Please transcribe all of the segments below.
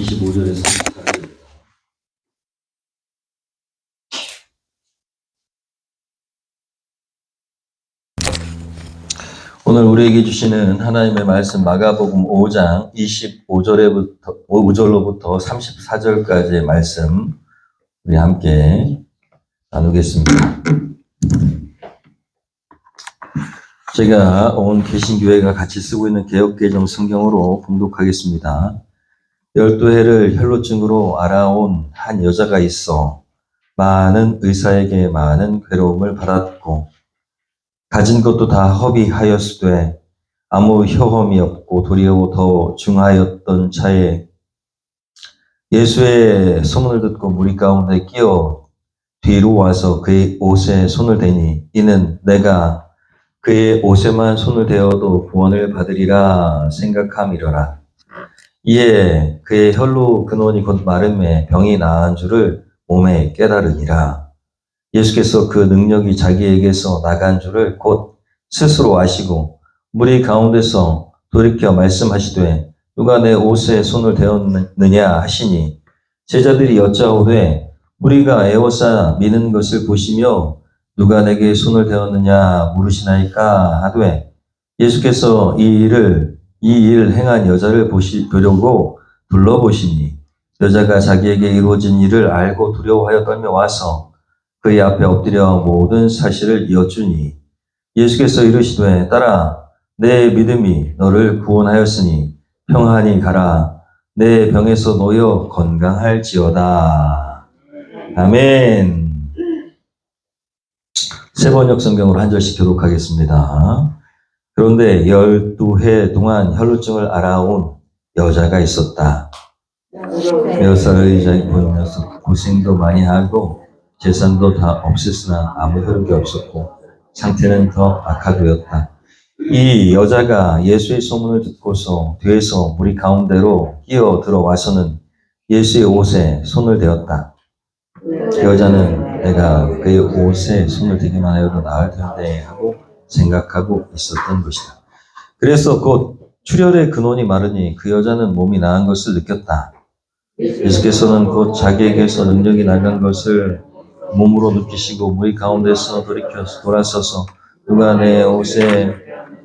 25절에서 34절입니다. 오늘 우리에게 주시는 하나님의 말씀 마가복음 5장 25절로부터 34절까지의 말씀 우리 함께 나누겠습니다. 제가 온 개신교회가 같이 쓰고 있는 개역개정 성경으로 봉독하겠습니다. 12해를 혈루증으로 앓아온 한 여자가 있어 많은 의사에게 많은 괴로움을 받았고 가진 것도 다 허비하였으되 아무 효험이 없고 도리어 더 중하였던 차에 예수의 소문을 듣고 무리 가운데 끼어 뒤로 와서 그의 옷에 손을 대니 이는 내가 그의 옷에만 손을 대어도 구원을 받으리라 생각함이러라. 이에 그의 혈루 근원이 곧 마름에 병이 나은 줄을 몸에 깨달으니라. 예수께서 그 능력이 자기에게서 나간 줄을 곧 스스로 아시고 무리 가운데서 돌이켜 말씀하시되 누가 내 옷에 손을 대었느냐 하시니 제자들이 여짜오되 무리가 에워싸 미는 것을 보시며 누가 내게 손을 대었느냐 물으시나이까 하되 예수께서 이 일 행한 여자를 보려고 둘러보시니 여자가 자기에게 이루어진 일을 알고 두려워하여 떨며 와서 그의 앞에 엎드려 모든 사실을 여쭈니 예수께서 이르시되 딸아 내 믿음이 너를 구원하였으니 평안히 가라 내 병에서 놓여 건강할지어다. 아멘. 세번역 성경으로 한 절씩 교독하겠습니다. 그런데 12해 동안 혈루증을 앓아온 여자가 있었다. 몇 살의 의자에 보이면서 고생도 많이 하고 재산도 다 없었으나 아무 효력이 없었고 상태는 더 악화되었다. 이 여자가 예수의 소문을 듣고서 뒤에서 무리 가운데로 끼어 들어와서는 예수의 옷에 손을 대었다. 그 여자는 내가 그의 옷에 손을 대기만 하여도 나을 텐데 하고 생각하고 있었던 것이다. 그래서 곧 출혈의 근원이 마르니 그 여자는 몸이 나은 것을 느꼈다. 예수께서는 곧 자기에게서 능력이 나간 것을 몸으로 느끼시고 무리 가운데서 돌아서서 누가 내 옷에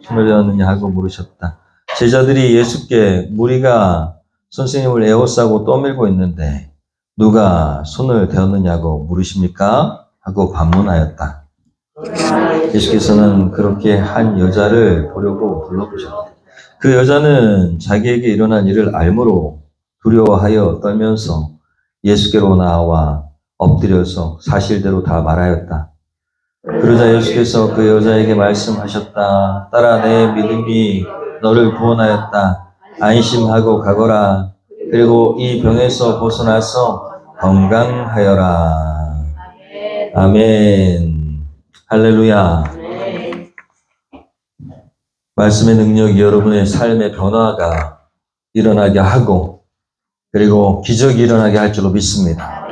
손을 대었느냐 하고 물으셨다. 제자들이 예수께 무리가 선생님을 에워싸고 떠밀고 있는데 누가 손을 대었느냐고 물으십니까? 하고 반문하였다. 예수께서는 그렇게 한 여자를 보려고 불러보셨다. 그 여자는 자기에게 일어난 일을 알므로 두려워하여 떨면서 예수께로 나와 엎드려서 사실대로 다 말하였다. 그러자 예수께서 그 여자에게 말씀하셨다. 딸아 내 믿음이 너를 구원하였다. 안심하고 가거라. 그리고 이 병에서 벗어나서 건강하여라. 아멘. 할렐루야. 말씀의 능력이 여러분의 삶의 변화가 일어나게 하고 그리고 기적이 일어나게 할 줄로 믿습니다.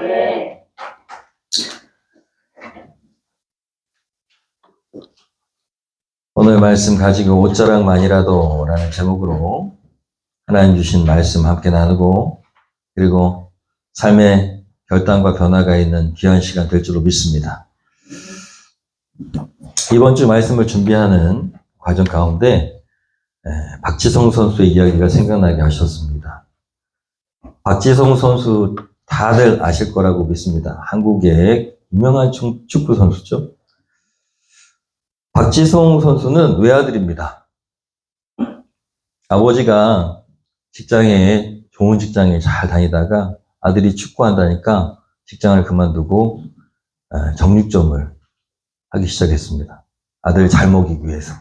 오늘 말씀 가지고 옷자락만이라도 라는 제목으로 하나님 주신 말씀 함께 나누고 그리고 삶의 결단과 변화가 있는 귀한 시간 될 줄로 믿습니다. 이번 주 말씀을 준비하는 과정 가운데 박지성 선수의 이야기가 생각나게 하셨습니다. 박지성 선수 다들 아실 거라고 믿습니다. 한국의 유명한 축구 선수죠. 박지성 선수는 외아들입니다. 아버지가 좋은 직장에 잘 다니다가 아들이 축구한다니까 직장을 그만두고 정육점을 하기 시작했습니다. 아들 잘 먹이기 위해서.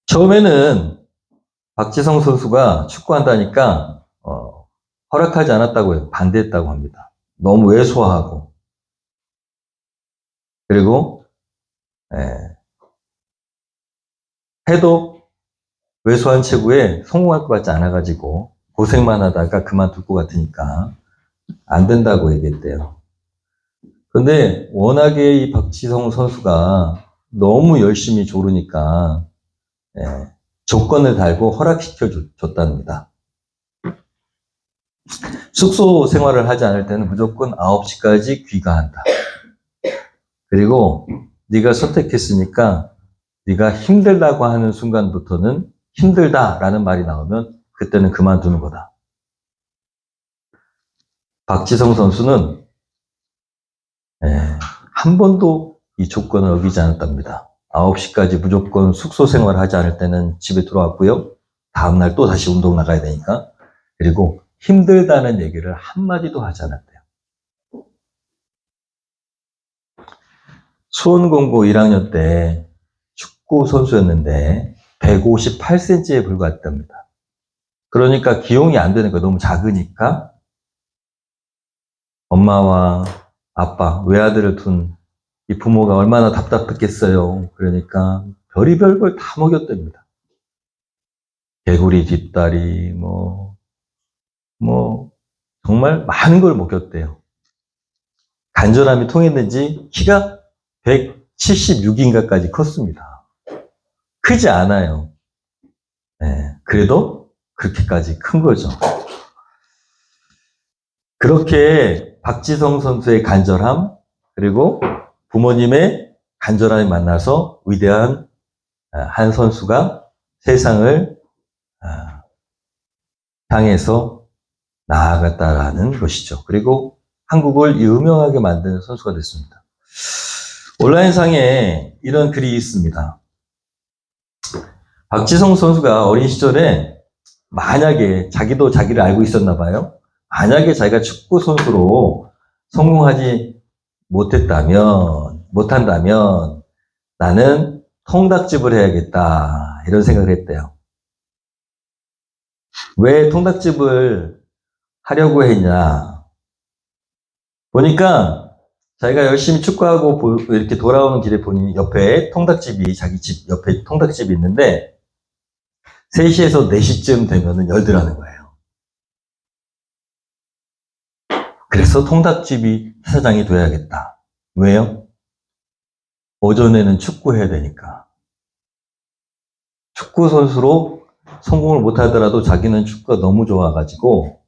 처음에는 박지성 선수가 축구한다니까 허락하지 않았다고 해요. 반대했다고 합니다. 너무 왜소하고 그리고 해도 왜소한 체구에 성공할 것 같지 않아가지고 고생만 하다가 그만둘 것 같으니까 안 된다고 얘기했대요. 그런데 워낙에 이 박지성 선수가 너무 열심히 조르니까 조건을 달고 허락시켜 줬답니다. 숙소 생활을 하지 않을 때는 무조건 9시까지 귀가한다. 그리고 네가 선택했으니까 네가 힘들다고 하는 순간부터는 힘들다라는 말이 나오면 그때는 그만두는 거다. 박지성 선수는 한 번도 이 조건을 어기지 않았답니다. 9시까지 무조건 숙소 생활을 하지 않을 때는 집에 들어왔고요. 다음날 또 다시 운동 나가야 되니까. 그리고 힘들다는 얘기를 한마디도 하지 않았대요. 수원공고 1학년 때 축구 선수였는데 158cm에 불과했답니다. 그러니까 기용이 안 되는 거예요. 너무 작으니까. 엄마와 아빠, 외아들을 둔 이 부모가 얼마나 답답했겠어요. 그러니까 별의별 걸 다 먹였답니다. 개구리 뒷다리, 정말 많은 걸 먹였대요. 간절함이 통했는지 키가 176인가까지 컸습니다. 크지 않아요. 그래도 그렇게까지 큰 거죠. 그렇게 박지성 선수의 간절함, 그리고 부모님의 간절함이 만나서 위대한 한 선수가 세상을 향해서 나아갔다라는 것이죠. 그리고 한국을 유명하게 만드는 선수가 됐습니다. 온라인상에 이런 글이 있습니다. 박지성 선수가 어린 시절에 만약에 자기도 자기를 알고 있었나 봐요. 만약에 자기가 축구 선수로 성공하지 못한다면 나는 통닭집을 해야겠다. 이런 생각을 했대요. 왜 통닭집을 하려고 했냐. 보니까 자기가 열심히 축구하고 이렇게 돌아오는 길에 보니 옆에 통닭집이, 자기 집 옆에 통닭집이 있는데 3시에서 4시쯤 되면은 열더라는 거예요. 그래서 통닭집이 사장이 돼야겠다. 왜요? 오전에는 축구해야 되니까. 축구 선수로 성공을 못하더라도 자기는 축구가 너무 좋아가지고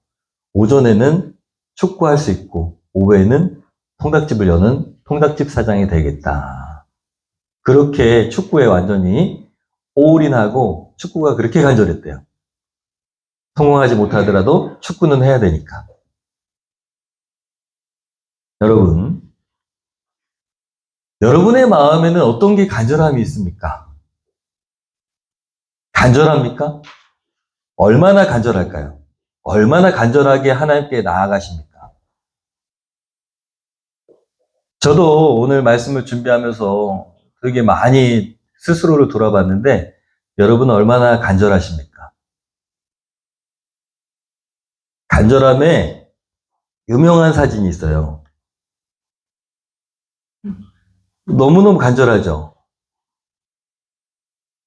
오전에는 축구할 수 있고 오후에는 통닭집을 여는 통닭집 사장이 되겠다. 그렇게 축구에 완전히 올인하고 축구가 그렇게 간절했대요. 성공하지 못하더라도 축구는 해야 되니까. 여러분의 마음에는 어떤 게 간절함이 있습니까? 간절합니까? 얼마나 간절할까요? 얼마나 간절하게 하나님께 나아가십니까? 저도 오늘 말씀을 준비하면서 되게 많이 스스로를 돌아봤는데 여러분은 얼마나 간절하십니까? 간절함에 유명한 사진이 있어요. 너무너무 간절하죠?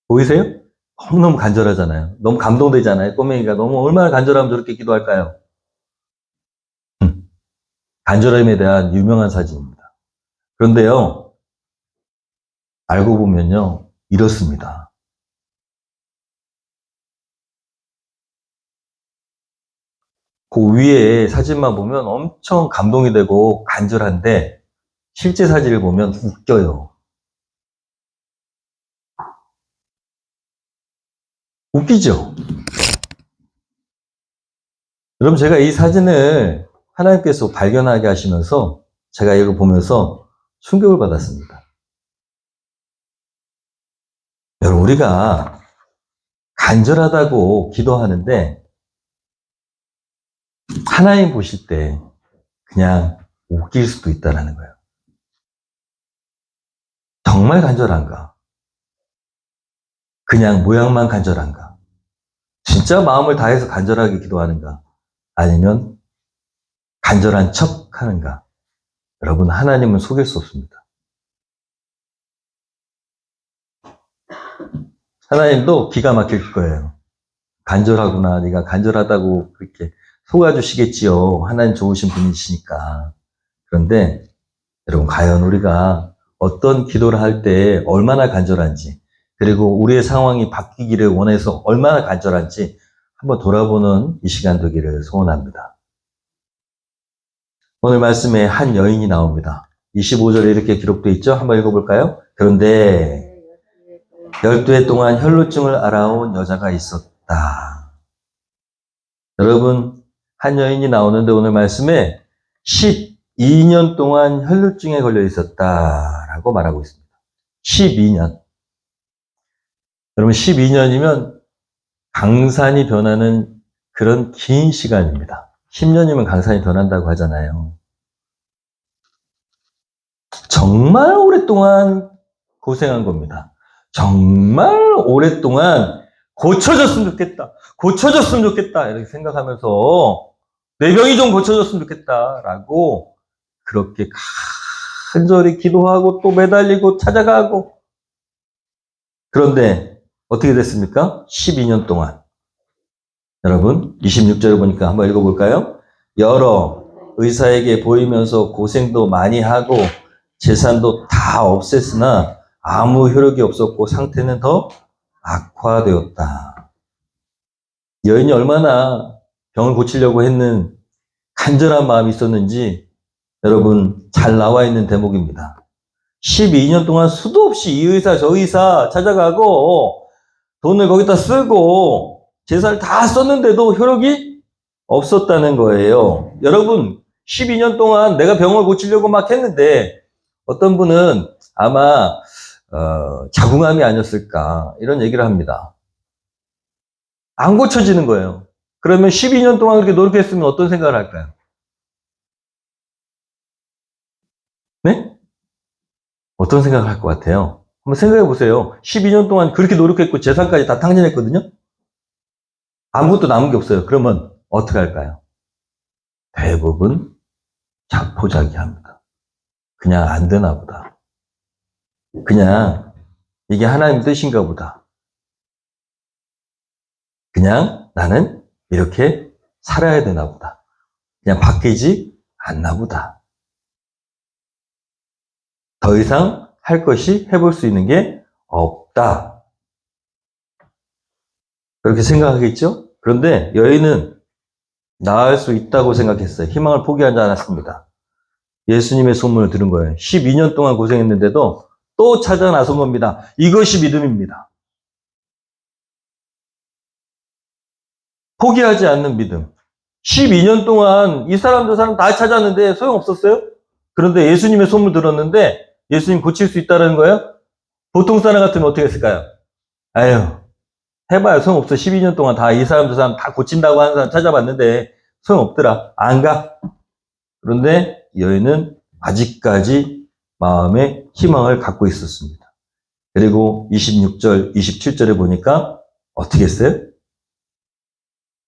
보이세요? 너무너무 간절하잖아요. 너무 감동되잖아요. 꼬맹이가 너무 얼마나 간절하면 저렇게 기도할까요? 간절함에 대한 유명한 사진입니다. 그런데요, 알고 보면요, 이렇습니다. 그 위에 사진만 보면 엄청 감동이 되고 간절한데 실제 사진을 보면 웃겨요. 웃기죠? 여러분, 제가 이 사진을 하나님께서 발견하게 하시면서 제가 이걸 보면서 충격을 받았습니다. 여러분, 우리가 간절하다고 기도하는데 하나님 보실 때 그냥 웃길 수도 있다는 거예요. 정말 간절한가? 그냥 모양만 간절한가? 진짜 마음을 다해서 간절하게 기도하는가? 아니면 간절한 척 하는가? 여러분, 하나님은 속일 수 없습니다. 하나님도 기가 막힐 거예요. 간절하구나. 네가 간절하다고 그렇게 속아주시겠지요. 하나님 좋으신 분이시니까. 그런데 여러분, 과연 우리가 어떤 기도를 할 때 얼마나 간절한지 그리고 우리의 상황이 바뀌기를 원해서 얼마나 간절한지 한번 돌아보는 이 시간 되기를 소원합니다. 오늘 말씀에 한 여인이 나옵니다. 25절에 이렇게 기록되어 있죠? 한번 읽어볼까요? 그런데 12해 동안 혈루증을 앓아온 여자가 있었다. 여러분, 한 여인이 나오는데 오늘 말씀에 12년 동안 혈루증에 걸려 있었다라고 말하고 있습니다. 12년. 여러분, 12년이면 강산이 변하는 그런 긴 시간입니다. 10년이면 강산이 변한다고 하잖아요. 정말 오랫동안 고생한 겁니다. 정말 오랫동안 고쳐졌으면 좋겠다. 고쳐졌으면 좋겠다. 이렇게 생각하면서 내 병이 좀 고쳐졌으면 좋겠다라고 그렇게 간절히 기도하고 또 매달리고 찾아가고 그런데 어떻게 됐습니까? 12년 동안. 여러분 26절을 보니까 한번 읽어볼까요? 여러 의사에게 보이면서 고생도 많이 하고 재산도 다 없앴으나 아무 효력이 없었고 상태는 더 악화되었다. 여인이 얼마나 병을 고치려고 했는 간절한 마음이 있었는지 여러분 잘 나와 있는 대목입니다. 12년 동안 수도 없이 이 의사 저 의사 찾아가고 돈을 거기다 쓰고 재산을 다 썼는데도 효력이 없었다는 거예요. 여러분 12년 동안 내가 병을 고치려고 막 했는데 어떤 분은 아마 자궁암이 아니었을까 이런 얘기를 합니다. 안 고쳐지는 거예요. 그러면 12년 동안 그렇게 노력했으면 어떤 생각을 할까요? 네? 어떤 생각을 할 것 같아요? 한번 생각해 보세요. 12년 동안 그렇게 노력했고 재산까지 다 탕진했거든요? 아무것도 남은 게 없어요. 그러면 어떻게 할까요? 대부분 자포자기합니다. 그냥 안 되나 보다. 그냥 이게 하나님 뜻인가 보다. 그냥 나는 이렇게 살아야 되나 보다. 그냥 바뀌지 않나 보다. 더 이상 할 것이 해볼 수 있는 게 없다. 그렇게 생각하겠죠? 그런데 여인은 나을 수 있다고 생각했어요. 희망을 포기하지 않았습니다. 예수님의 소문을 들은 거예요. 12년 동안 고생했는데도 또 찾아 나선 겁니다. 이것이 믿음입니다. 포기하지 않는 믿음. 12년 동안 이 사람 저 사람 다 찾았는데 소용없었어요? 그런데 예수님의 소문을 들었는데 예수님 고칠 수 있다는 거예요? 보통 사람 같으면 어떻게 했을까요? 아유, 해봐야 소용없어. 12년 동안 다 이 사람 저 사람 다 고친다고 하는 사람 찾아봤는데 소용없더라. 안 가. 그런데 여인은 아직까지 마음에 희망을 갖고 있었습니다. 그리고 26절, 27절에 보니까 어떻게 했어요?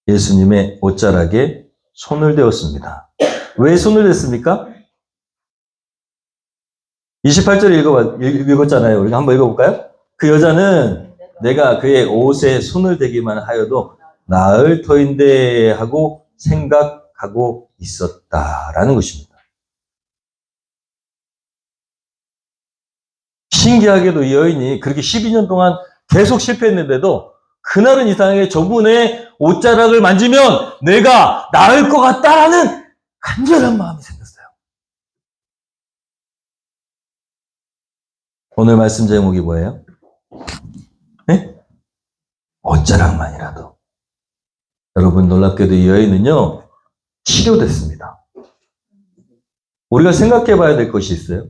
예수님의 옷자락에 손을 대었습니다. 왜 손을 댔습니까? 28절 읽었잖아요. 우리가 한번 읽어볼까요? 그 여자는 내가 그의 옷에 손을 대기만 하여도 나을 터인데 하고 생각하고 있었다라는 것입니다. 신기하게도 이 여인이 그렇게 12년 동안 계속 실패했는데도 그날은 이상하게 저분의 옷자락을 만지면 내가 나을 것 같다라는 간절한 마음이 생겼어요. 오늘 말씀 제목이 뭐예요? 네? 옷자락만이라도. 여러분 놀랍게도 이 여인은요 치료됐습니다. 우리가 생각해 봐야 될 것이 있어요.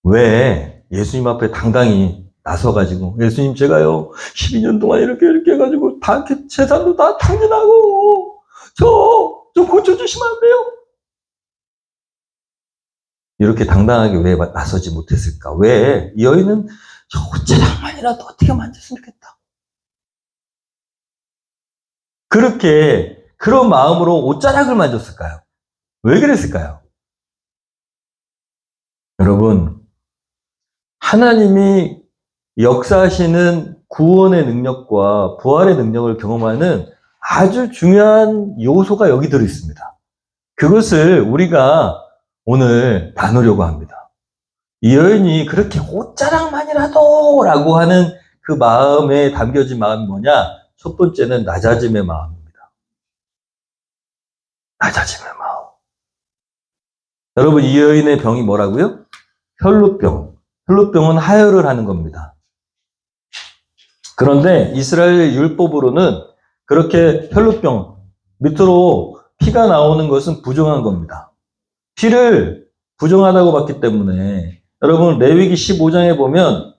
왜 예수님 앞에 당당히 나서가지고 예수님 제가요 12년 동안 이렇게 해가지고 다 재산도 다 탕진하고 저 좀 고쳐주시면 안 돼요? 이렇게 당당하게 왜 나서지 못했을까? 왜 이 여인은 저 옷자락만이라도 어떻게 만졌으면 좋겠다. 그렇게 그런 마음으로 옷자락을 만졌을까요? 왜 그랬을까요? 여러분 하나님이 역사하시는 구원의 능력과 부활의 능력을 경험하는 아주 중요한 요소가 여기 들어 있습니다. 그것을 우리가 오늘 나누려고 합니다. 이 여인이 그렇게 옷자랑만이라도 라고 하는 그 마음에 담겨진 마음이 뭐냐? 첫 번째는 낮아짐의 마음입니다. 낮아짐의 마음. 여러분, 이 여인의 병이 뭐라고요? 혈루병. 혈루병은 하혈을 하는 겁니다. 그런데 이스라엘 율법으로는 그렇게 혈루병, 밑으로 피가 나오는 것은 부정한 겁니다. 피를 부정하다고 봤기 때문에 여러분 레위기 15장에 보면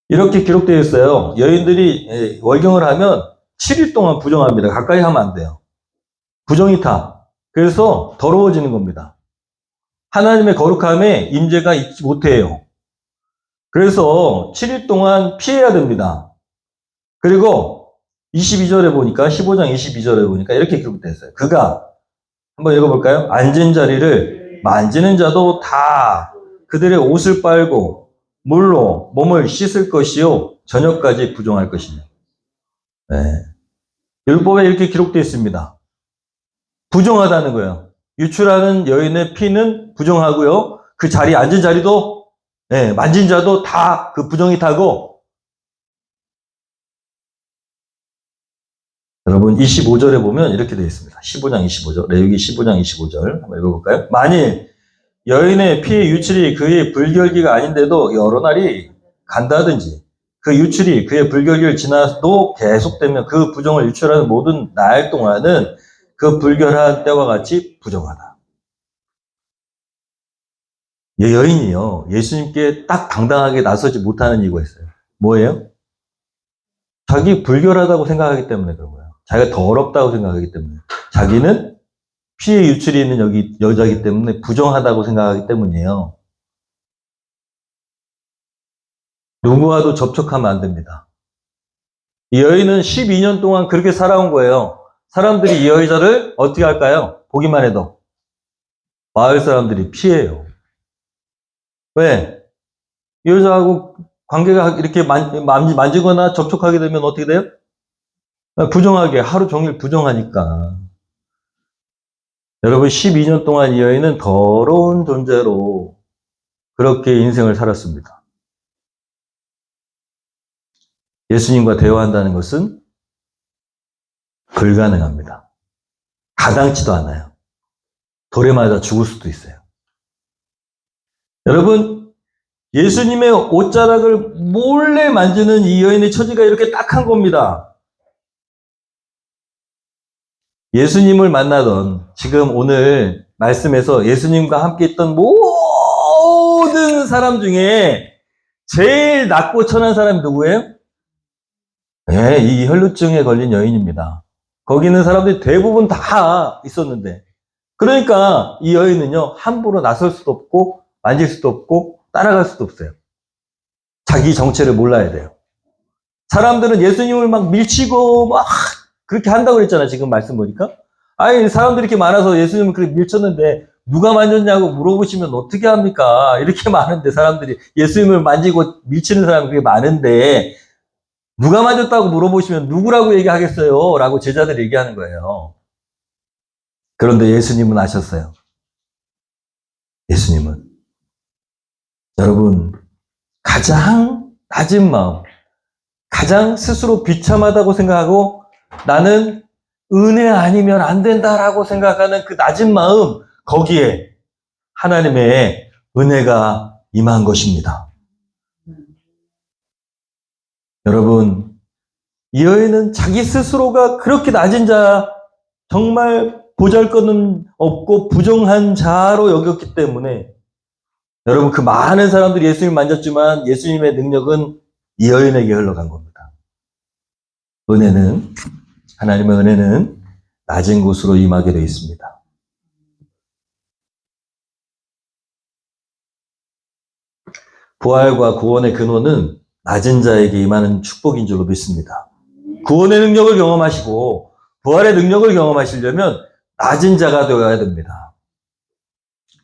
이렇게 기록되어 있어요. 여인들이 월경을 하면 7일 동안 부정합니다. 가까이 하면 안 돼요. 부정이 타. 그래서 더러워지는 겁니다. 하나님의 거룩함에 임재가 있지 못해요. 그래서 7일 동안 피해야 됩니다. 그리고 22절에 보니까 15장 22절에 보니까 이렇게 기록되어 있어요. 그가 한번 읽어볼까요? 앉은 자리를 만지는 자도 다 그들의 옷을 빨고 물로 몸을 씻을 것이요 저녁까지 부정할 것이며. 네. 율법에 이렇게 기록되어 있습니다. 부정하다는 거예요. 유출하는 여인의 피는 부정하고요. 그 자리에 앉은 자리도 네, 만진 자도 다 그 부정이 타고. 여러분 25절에 보면 이렇게 되어 있습니다. 15장 25절, 레위기 15장 25절 한번 읽어볼까요? 만일 여인의 피의 유출이 그의 불결기가 아닌데도 여러 날이 간다든지 그 유출이 그의 불결기를 지나도 계속되면 그 부정을 유출하는 모든 날 동안은 그 불결한 때와 같이 부정하다. 이 여인이요, 예수님께 딱 당당하게 나서지 못하는 이유가 있어요. 뭐예요? 자기 불결하다고 생각하기 때문에 그런 거예요. 자기가 더럽다고 생각하기 때문에. 자기는 피의 유출이 있는 여자이기 때문에 부정하다고 생각하기 때문이에요. 누구와도 접촉하면 안 됩니다. 이 여인은 12년 동안 그렇게 살아온 거예요. 사람들이 이 여자를 어떻게 할까요? 보기만 해도. 마을 사람들이 피해요. 왜? 이 여자하고 관계가 이렇게 만지거나 접촉하게 되면 어떻게 돼요? 부정하게, 하루 종일 부정하니까. 여러분, 12년 동안 이 여인은 더러운 존재로 그렇게 인생을 살았습니다. 예수님과 대화한다는 것은 불가능합니다. 가당치도 않아요. 돌에 맞아 죽을 수도 있어요. 여러분, 예수님의 옷자락을 몰래 만지는 이 여인의 처지가 이렇게 딱한 겁니다. 예수님을 만나던, 지금 오늘 말씀에서 예수님과 함께 있던 모든 사람 중에 제일 낮고 천한 사람이 누구예요? 네, 이 혈루증에 걸린 여인입니다. 거기 있는 사람들이 대부분 다 있었는데, 그러니까 이 여인은요, 함부로 나설 수도 없고 만질 수도 없고 따라갈 수도 없어요. 자기 정체를 몰라야 돼요. 사람들은 예수님을 막 밀치고 막 그렇게 한다고 그랬잖아요. 지금 말씀 보니까. 아니, 사람들이 이렇게 많아서 예수님을 그렇게 밀쳤는데 누가 만졌냐고 물어보시면 어떻게 합니까? 이렇게 많은데, 사람들이 예수님을 만지고 밀치는 사람이 그렇게 많은데 누가 만졌다고 물어보시면 누구라고 얘기하겠어요? 라고 제자들이 얘기하는 거예요. 그런데 예수님은 아셨어요. 예수님은 여러분, 가장 낮은 마음, 가장 스스로 비참하다고 생각하고 나는 은혜 아니면 안 된다라고 생각하는 그 낮은 마음, 거기에 하나님의 은혜가 임한 것입니다. 여러분, 이 여인은 자기 스스로가 그렇게 낮은 자, 정말 보잘것은 없고 부정한 자로 여겼기 때문에, 여러분, 그 많은 사람들이 예수님을 만졌지만 예수님의 능력은 이 여인에게 흘러간 겁니다. 은혜는, 하나님의 은혜는 낮은 곳으로 임하게 되어 있습니다. 부활과 구원의 근원은 낮은 자에게 임하는 축복인 줄로 믿습니다. 구원의 능력을 경험하시고 부활의 능력을 경험하시려면 낮은 자가 되어야 됩니다.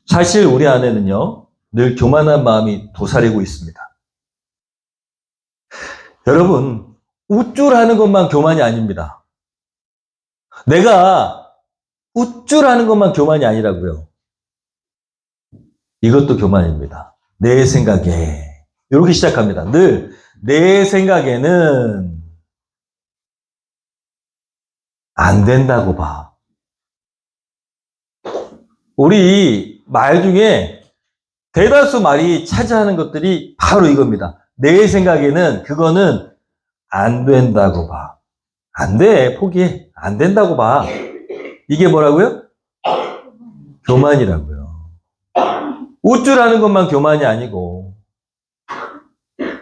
사실 우리 안에는요, 늘 교만한 마음이 도사리고 있습니다. 여러분, 우쭐하는 것만 교만이 아닙니다. 내가 우쭐하는 것만 교만이 아니라고요. 이것도 교만입니다. 내 생각에. 이렇게 시작합니다. 늘 내 생각에는 안 된다고 봐. 우리 말 중에 대다수 말이 차지하는 것들이 바로 이겁니다. 내 생각에는 그거는 안 된다고 봐. 안 돼. 포기해. 안 된다고 봐. 이게 뭐라고요? 교만이라고요. 우쭐하는 것만 교만이 아니고,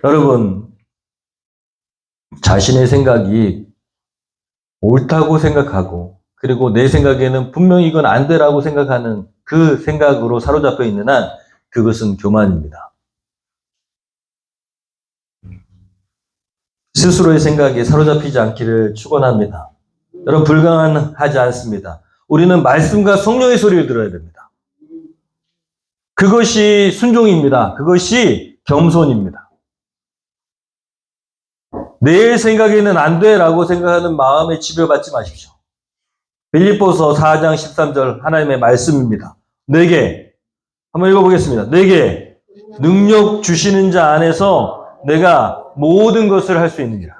여러분, 자신의 생각이 옳다고 생각하고, 그리고 내 생각에는 분명히 이건 안 되라고 생각하는 그 생각으로 사로잡혀 있는 한, 그것은 교만입니다. 스스로의 생각에 사로잡히지 않기를 축원합니다. 여러분, 불가능하지 않습니다. 우리는 말씀과 성령의 소리를 들어야 됩니다. 그것이 순종입니다. 그것이 겸손입니다. 내 생각에는 안 돼라고 생각하는 마음에 지배받지 마십시오. 빌립보서 4장 13절 하나님의 말씀입니다. 내게 한번 읽어보겠습니다. 내게 능력 주시는 자 안에서 내가 모든 것을 할 수 있느니라.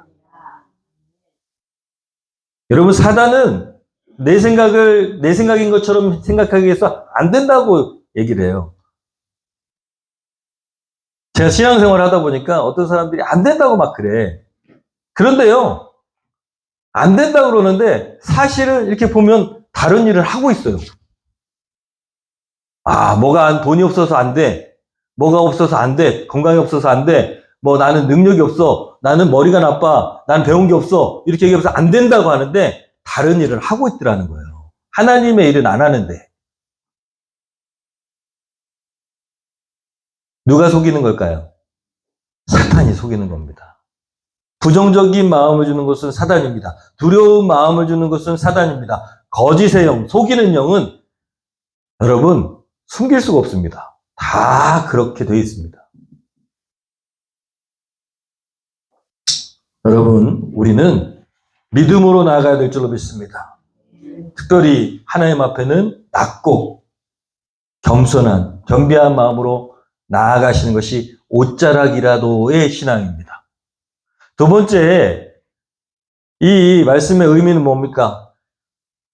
여러분, 사단은 내 생각인 것처럼 생각하기 위해서 안 된다고 얘기를 해요. 제가 신앙생활을 하다 보니까 어떤 사람들이 안 된다고 막 그래. 그런데요, 안 된다고 그러는데 사실은 이렇게 보면 다른 일을 하고 있어요. 뭐가 돈이 없어서 안 돼. 뭐가 없어서 안 돼. 건강이 없어서 안 돼. 나는 능력이 없어. 나는 머리가 나빠. 나는 배운 게 없어. 이렇게 얘기하면서 안 된다고 하는데 다른 일을 하고 있더라는 거예요. 하나님의 일은 안 하는데. 누가 속이는 걸까요? 사탄이 속이는 겁니다. 부정적인 마음을 주는 것은 사단입니다. 두려운 마음을 주는 것은 사단입니다. 거짓의 영, 속이는 영은 여러분 숨길 수가 없습니다. 다 그렇게 되어 있습니다. 여러분, 우리는 믿음으로 나아가야 될 줄로 믿습니다. 특별히 하나님 앞에는 낮고 겸손한, 겸비한 마음으로 나아가시는 것이 옷자락이라도의 신앙입니다. 두 번째, 이 말씀의 의미는 뭡니까?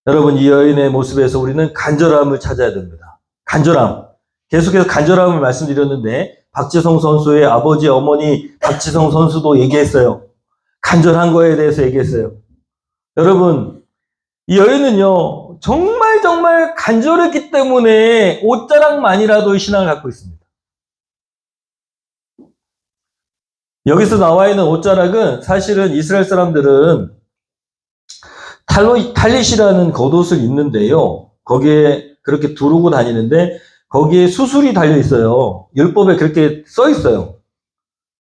여러분, 이 여인의 모습에서 우리는 간절함을 찾아야 됩니다. 간절함. 계속해서 간절함을 말씀드렸는데 박지성 선수의 아버지, 어머니 박지성 선수도 얘기했어요. 간절한 거에 대해서 얘기했어요. 여러분, 이 여인은요, 정말 간절했기 때문에 옷자락만이라도 신앙을 갖고 있습니다. 여기서 나와 있는 옷자락은 사실은 이스라엘 사람들은 탈릿이라는 겉옷을 입는데요. 거기에 그렇게 두르고 다니는데 거기에 수술이 달려 있어요. 율법에 그렇게 써 있어요.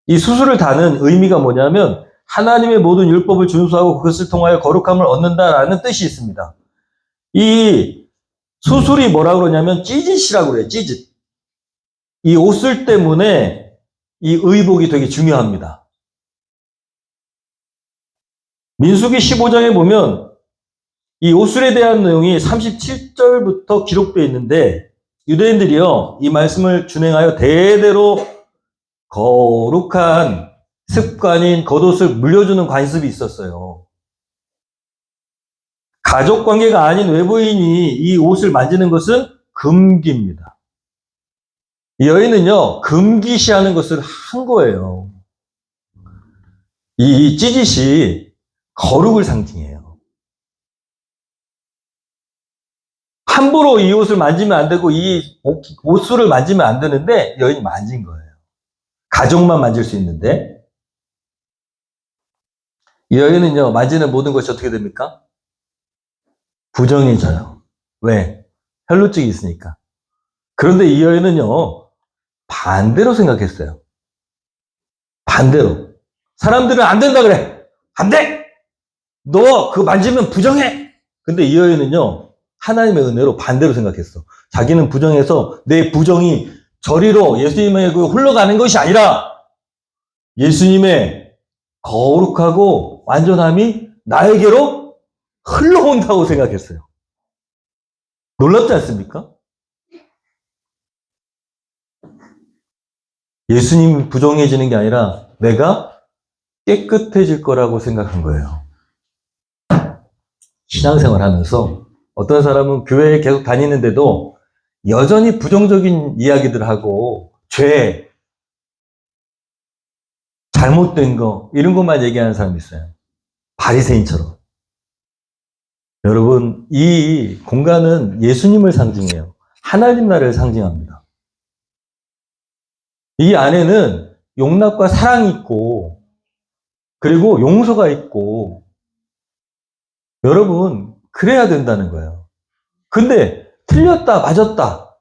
이 수술을 다는 의미가 뭐냐면 하나님의 모든 율법을 준수하고 그것을 통하여 거룩함을 얻는다라는 뜻이 있습니다. 이 수술이 뭐라고 그러냐면 찌짓이라고 그래요. 찌짓. 이 옷을 때문에 이 의복이 되게 중요합니다. 민수기 15장에 보면 이 옷술에 대한 내용이 37절부터 기록되어 있는데 유대인들이요, 이 말씀을 준행하여 대대로 거룩한 습관인 겉옷을 물려주는 관습이 있었어요. 가족 관계가 아닌 외부인이 이 옷을 만지는 것은 금기입니다. 이 여인은요, 금기시하는 것을 한 거예요. 이 찌짓이 거룩을 상징해요. 함부로 이 옷을 만지면 안 되고 이 옷술을 만지면 안 되는데 여인이 만진 거예요. 가족만 만질 수 있는데 이 여인은요, 만지는 모든 것이 어떻게 됩니까? 부정해져요. 왜? 혈루증이 있으니까. 그런데 이 여인은요, 반대로 생각했어요. 반대로. 사람들은 안 된다 그래. 안 돼! 너 그거 만지면 부정해! 근데 이 여인은요, 하나님의 은혜로 반대로 생각했어. 자기는 부정해서 내 부정이 저리로 예수님의 그 흘러가는 것이 아니라 예수님의 거룩하고 완전함이 나에게로 흘러온다고 생각했어요. 놀랍지 않습니까? 예수님 부정해지는 게 아니라 내가 깨끗해질 거라고 생각한 거예요. 신앙생활 하면서 어떤 사람은 교회에 계속 다니는데도 여전히 부정적인 이야기들 하고 죄, 잘못된 거 이런 것만 얘기하는 사람이 있어요. 바리새인처럼. 여러분, 이 공간은 예수님을 상징해요. 하나님 나라를 상징합니다. 이 안에는 용납과 사랑이 있고 그리고 용서가 있고 여러분 그래야 된다는 거예요. 근데 틀렸다 맞았다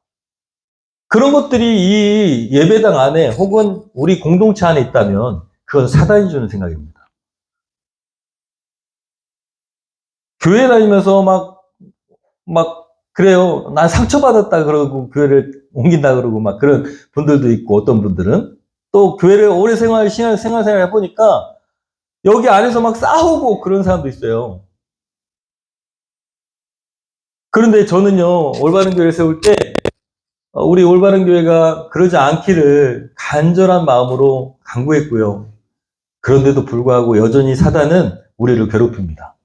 그런 것들이 이 예배당 안에 혹은 우리 공동체 안에 있다면 그건 사단이 주는 생각입니다. 교회 다니면서 그래요. 난 상처받았다 그러고 교회를 옮긴다 그러고 막 그런 분들도 있고 어떤 분들은 또 교회를 오래 생활 해보니까 여기 안에서 막 싸우고 그런 사람도 있어요. 그런데 저는요, 올바른 교회를 세울 때 우리 올바른 교회가 그러지 않기를 간절한 마음으로 간구했고요. 그런데도 불구하고 여전히 사단은 우리를 괴롭힙니다.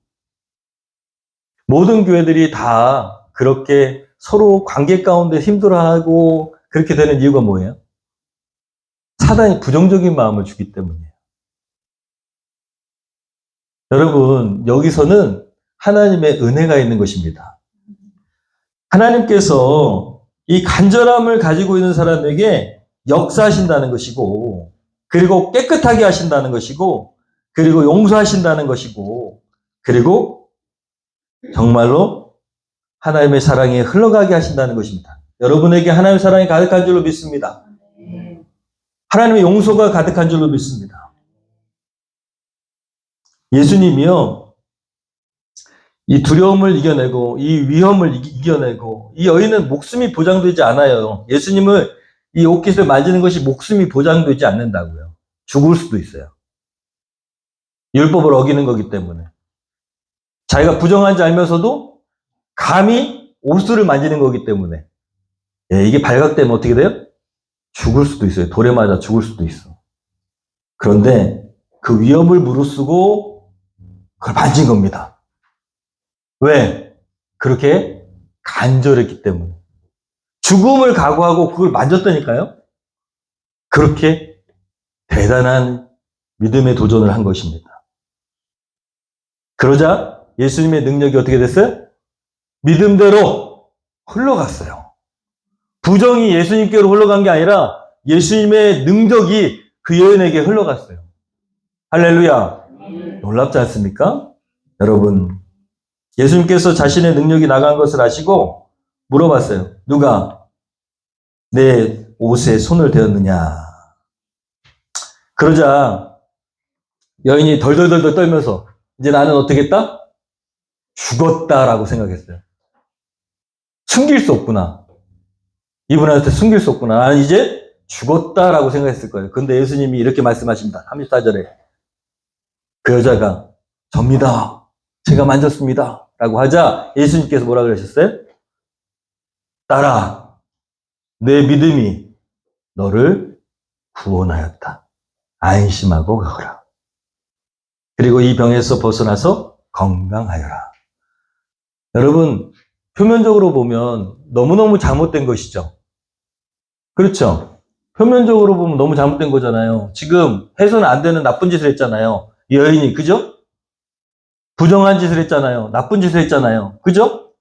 모든 교회들이 다 그렇게 서로 관계 가운데 힘들어하고 그렇게 되는 이유가 뭐예요? 사단이 부정적인 마음을 주기 때문이에요. 여러분, 여기서는 하나님의 은혜가 있는 것입니다. 하나님께서 이 간절함을 가지고 있는 사람에게 역사하신다는 것이고, 그리고 깨끗하게 하신다는 것이고, 그리고 용서하신다는 것이고, 그리고 정말로 하나님의 사랑이 흘러가게 하신다는 것입니다. 여러분에게 하나님의 사랑이 가득한 줄로 믿습니다. 하나님의 용서가 가득한 줄로 믿습니다. 예수님이요, 이 두려움을 이겨내고, 이 위험을 이겨내고, 이 여인은 목숨이 보장되지 않아요. 예수님을 이 옷깃을 만지는 것이 목숨이 보장되지 않는다고요. 죽을 수도 있어요. 율법을 어기는 거기 때문에. 자기가 부정한지 알면서도 감히 옷을 만지는 거기 때문에. 예, 이게 발각되면 어떻게 돼요? 죽을 수도 있어요. 돌에 맞아 죽을 수도 있어. 그런데 그 위험을 무릅쓰고 그걸 만진 겁니다. 왜? 그렇게 간절했기 때문에. 죽음을 각오하고 그걸 만졌다니까요? 그렇게 대단한 믿음의 도전을 한 것입니다. 그러자 예수님의 능력이 어떻게 됐어요? 믿음대로 흘러갔어요. 부정이 예수님께로 흘러간 게 아니라 예수님의 능력이 그 여인에게 흘러갔어요. 할렐루야. 놀랍지 않습니까? 여러분, 예수님께서 자신의 능력이 나간 것을 아시고 물어봤어요. 누가 내 옷에 손을 대었느냐? 그러자 여인이 덜덜덜 떨면서 이제 나는 어떻게 했다? 죽었다라고 생각했어요. 숨길 수 없구나. 이분한테 숨길 수 없구나. 나는 이제 죽었다라고 생각했을 거예요. 근데 예수님이 이렇게 말씀하십니다. 34절에 그 여자가 접니다. 제가 만졌습니다. 라고 하자 예수님께서 뭐라 그러셨어요? 딸아, 내 믿음이 너를 구원하였다. 안심하고 가거라. 그리고 이 병에서 벗어나서 건강하여라. 여러분, 표면적으로 보면 너무너무 잘못된 것이죠. 그렇죠? 표면적으로 보면 너무 잘못된 거잖아요. 지금 해서는 안 되는 나쁜 짓을 했잖아요. 이 여인이, 그죠? 부정한 짓을 했잖아요. 나쁜 짓을 했잖아요. 그죠?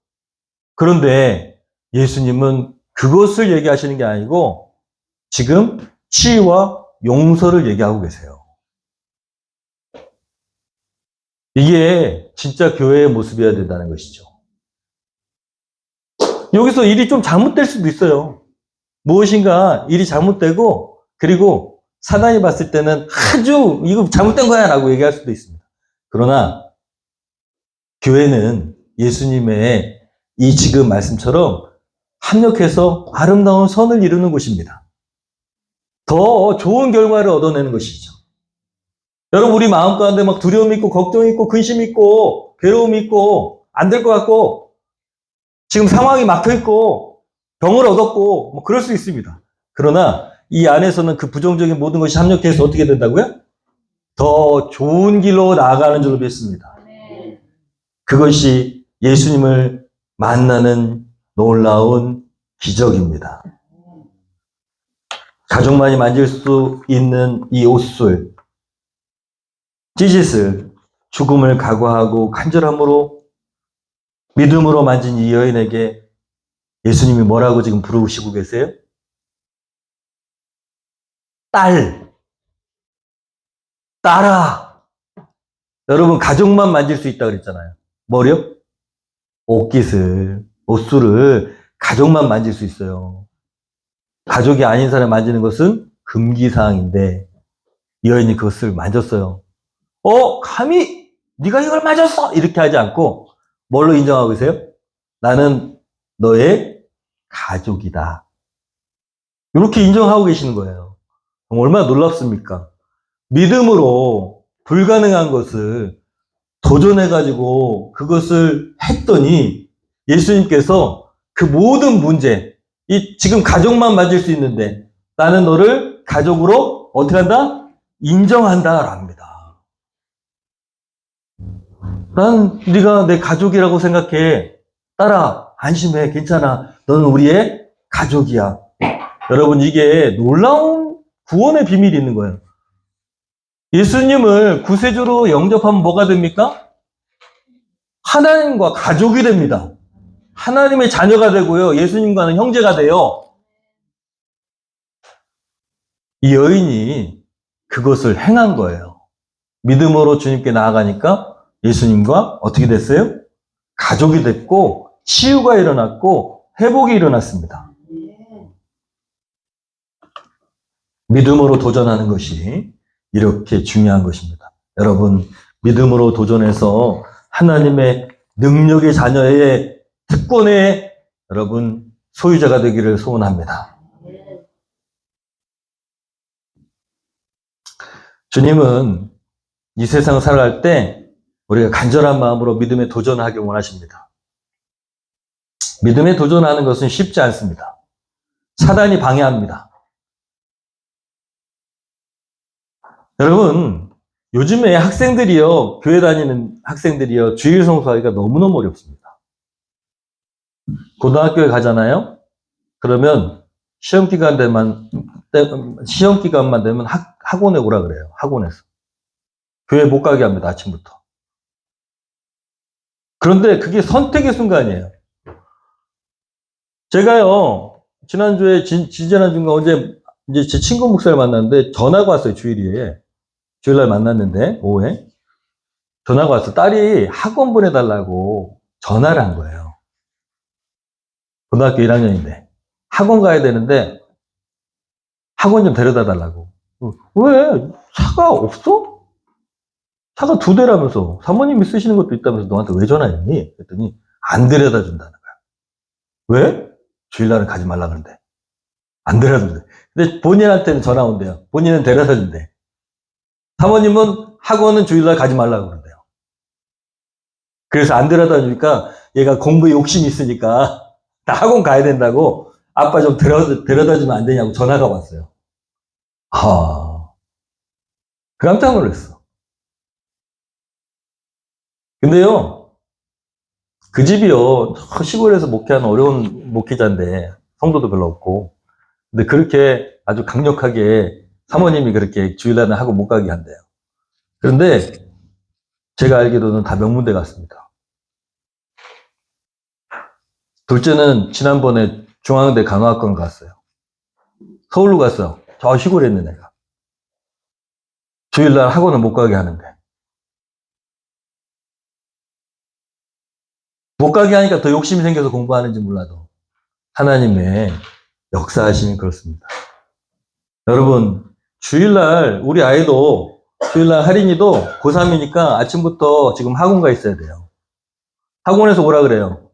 그런데 예수님은 그것을 얘기하시는 게 아니고 지금 치유와 용서를 얘기하고 계세요. 이게 진짜 교회의 모습이어야 된다는 것이죠. 여기서 일이 좀 잘못될 수도 있어요. 무엇인가 일이 잘못되고 그리고 사단이 봤을 때는 아주 이거 잘못된 거야 라고 얘기할 수도 있습니다. 그러나 교회는 예수님의 이 지금 말씀처럼 합력해서 아름다운 선을 이루는 곳입니다. 더 좋은 결과를 얻어내는 것이죠. 여러분, 우리 마음 가운데 막 두려움이 있고 걱정이 있고 근심이 있고 괴로움이 있고 안 될 것 같고 지금 상황이 막혀 있고 병을 얻었고 뭐 그럴 수 있습니다. 그러나 이 안에서는 그 부정적인 모든 것이 합력해서 어떻게 된다고요? 더 좋은 길로 나아가는 줄로 믿습니다. 그것이 예수님을 만나는 놀라운 기적입니다. 가족만이 만질 수 있는 이 옷술, 찌짓을 죽음을 각오하고 간절함으로 믿음으로 만진 이 여인에게 예수님이 뭐라고 지금 부르시고 계세요? 딸아. 여러분, 가족만 만질 수 있다고 그랬잖아요. 뭐요? 옷깃을, 옷술을 가족만 만질 수 있어요. 가족이 아닌 사람 만지는 것은 금기사항인데 이 여인이 그것을 만졌어요. 감히 네가 이걸 만졌어! 이렇게 하지 않고 뭘로 인정하고 계세요? 나는 너의 가족이다. 이렇게 인정하고 계시는 거예요. 얼마나 놀랍습니까? 믿음으로 불가능한 것을 도전해가지고 그것을 했더니 예수님께서 그 모든 문제, 지금 가족만 만질 수 있는데 나는 너를 가족으로 어떻게 한다? 인정한다 합니다. 난 네가 내 가족이라고 생각해. 딸아, 안심해. 괜찮아. 너는 우리의 가족이야. 여러분, 이게 놀라운 구원의 비밀이 있는 거예요. 예수님을 구세주로 영접하면 뭐가 됩니까? 하나님과 가족이 됩니다. 하나님의 자녀가 되고요. 예수님과는 형제가 돼요. 이 여인이 그것을 행한 거예요. 믿음으로 주님께 나아가니까 예수님과 어떻게 됐어요? 가족이 됐고 치유가 일어났고 회복이 일어났습니다. 믿음으로 도전하는 것이 이렇게 중요한 것입니다. 여러분, 믿음으로 도전해서 하나님의 능력의 자녀의 특권의 여러분 소유자가 되기를 소원합니다. 주님은 이 세상 살아갈 때 우리가 간절한 마음으로 믿음에 도전하기 원하십니다. 믿음에 도전하는 것은 쉽지 않습니다. 사단이 방해합니다. 여러분, 요즘에 학생들이요, 교회 다니는 학생들이요, 주일 성수하기가 너무너무 어렵습니다. 고등학교에 가잖아요? 그러면 시험 기간만 되면 학원에 오라 그래요. 학원에서. 교회 못 가게 합니다. 아침부터. 그런데 그게 선택의 순간이에요. 제가요, 지난주에, 지난주인가 어제 이제 제 친구 목사를 만났는데 전화가 왔어요. 주일날 만났는데, 오후에. 전화가 왔어. 딸이 학원 보내달라고 전화를 한 거예요. 고등학교 1학년인데. 학원 가야 되는데, 학원 좀 데려다 달라고. 왜? 차가 없어? 차가 2대라면서. 사모님이 쓰시는 것도 있다면서 너한테 왜 전화했니? 그랬더니, 안 데려다 준다는 거야. 왜? 주일날은 가지 말라 그러는데. 안 데려다 준대. 근데 본인한테는 전화 온대요. 본인은 데려다 준대. 사모님은 학원은 주일날 가지 말라고 그러는데요. 그래서 안 데려다 주니까 얘가 공부에 욕심이 있으니까 나 학원 가야 된다고 아빠 좀 데려다 주면 안 되냐고 전화가 왔어요. 깜짝 놀랐어. 근데요, 그 집이요, 시골에서 목회하는 어려운 목회자인데 성도도 별로 없고, 근데 그렇게 아주 강력하게 사모님이 그렇게 주일날은 학원 못 가게 한대요. 그런데 제가 알기로는 다 명문대 갔습니다. 둘째는 지난번에 중앙대 간호학원 갔어요. 서울로 갔어. 저 시골에 있는 애가. 주일날 학원을 못 가게 하는데. 못 가게 하니까 더 욕심이 생겨서 공부하는지 몰라도 하나님의 역사하심이 그렇습니다. 여러분, 주일날 우리 아이도 주일날 할인이도 고3이니까 아침부터 지금 학원 가 있어야 돼요. 학원에서 오라 그래요.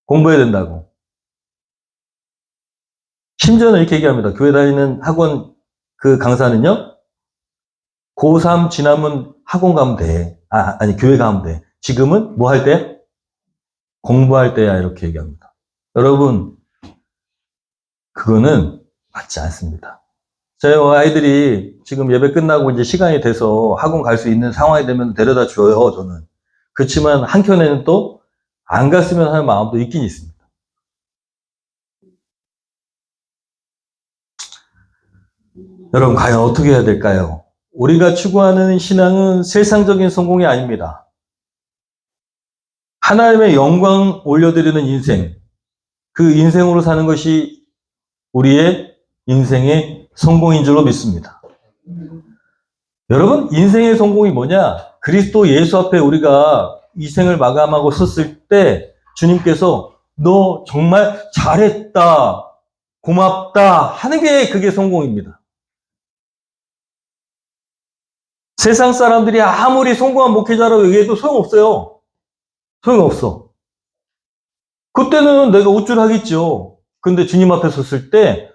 공부해야 된다고. 심지어는 이렇게 얘기합니다. 교회 다니는 학원 그 강사는요, 고3 지나면 학원 가면 돼. 아니, 교회 가면 돼. 지금은 뭐 할 때? 공부할 때야. 이렇게 얘기합니다. 여러분, 그거는 맞지 않습니다. 제 아이들이 지금 예배 끝나고 이제 시간이 돼서 학원 갈 수 있는 상황이 되면 데려다 줘요, 저는. 그렇지만 한켠에는 또 안 갔으면 하는 마음도 있긴 있습니다. 여러분, 과연 어떻게 해야 될까요? 우리가 추구하는 신앙은 세상적인 성공이 아닙니다. 하나님의 영광 올려드리는 인생, 그 인생으로 사는 것이 우리의 인생의 성공인 줄로 믿습니다. 여러분, 인생의 성공이 뭐냐? 그리스도 예수 앞에 우리가 이 생을 마감하고 섰을 때 주님께서 너 정말 잘했다, 고맙다 하는 게 그게 성공입니다. 세상 사람들이 아무리 성공한 목회자라고 얘기해도 소용없어요. 소용없어. 그때는 내가 우쭐하겠죠. 근데 주님 앞에 섰을 때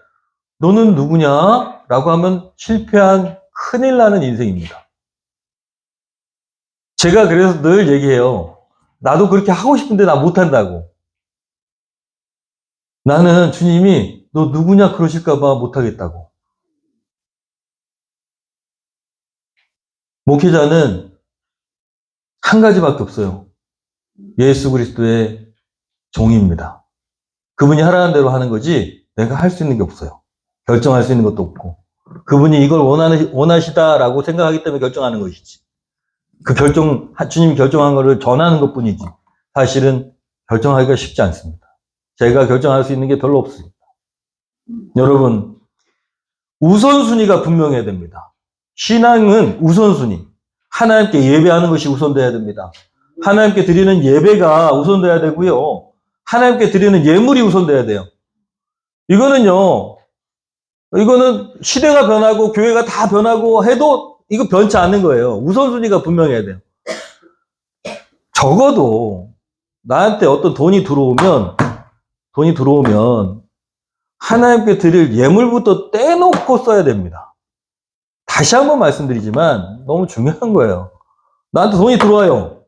너는 누구냐? 라고 하면 실패한 큰일 나는 인생입니다. 제가 그래서 늘 얘기해요. 나도 그렇게 하고 싶은데 나 못한다고. 나는 주님이 너 누구냐 그러실까봐 못하겠다고. 목회자는 한 가지밖에 없어요. 예수 그리스도의 종입니다. 그분이 하라는 대로 하는 거지 내가 할 수 있는 게 없어요. 결정할 수 있는 것도 없고. 그분이 이걸 원하시다라고 생각하기 때문에 결정하는 것이지. 그 주님이 결정한 것을 전하는 것 뿐이지. 사실은 결정하기가 쉽지 않습니다. 제가 결정할 수 있는 게 별로 없습니다. 여러분, 우선순위가 분명해야 됩니다. 신앙은 우선순위. 하나님께 예배하는 것이 우선돼야 됩니다. 하나님께 드리는 예배가 우선돼야 되고요. 하나님께 드리는 예물이 우선돼야 돼요. 이거는 시대가 변하고 교회가 다 변하고 해도 이거 변치 않는 거예요. 우선순위가 분명해야 돼요. 적어도 나한테 어떤 돈이 들어오면 하나님께 드릴 예물부터 떼놓고 써야 됩니다. 다시 한번 말씀드리지만 너무 중요한 거예요. 나한테 돈이 들어와요.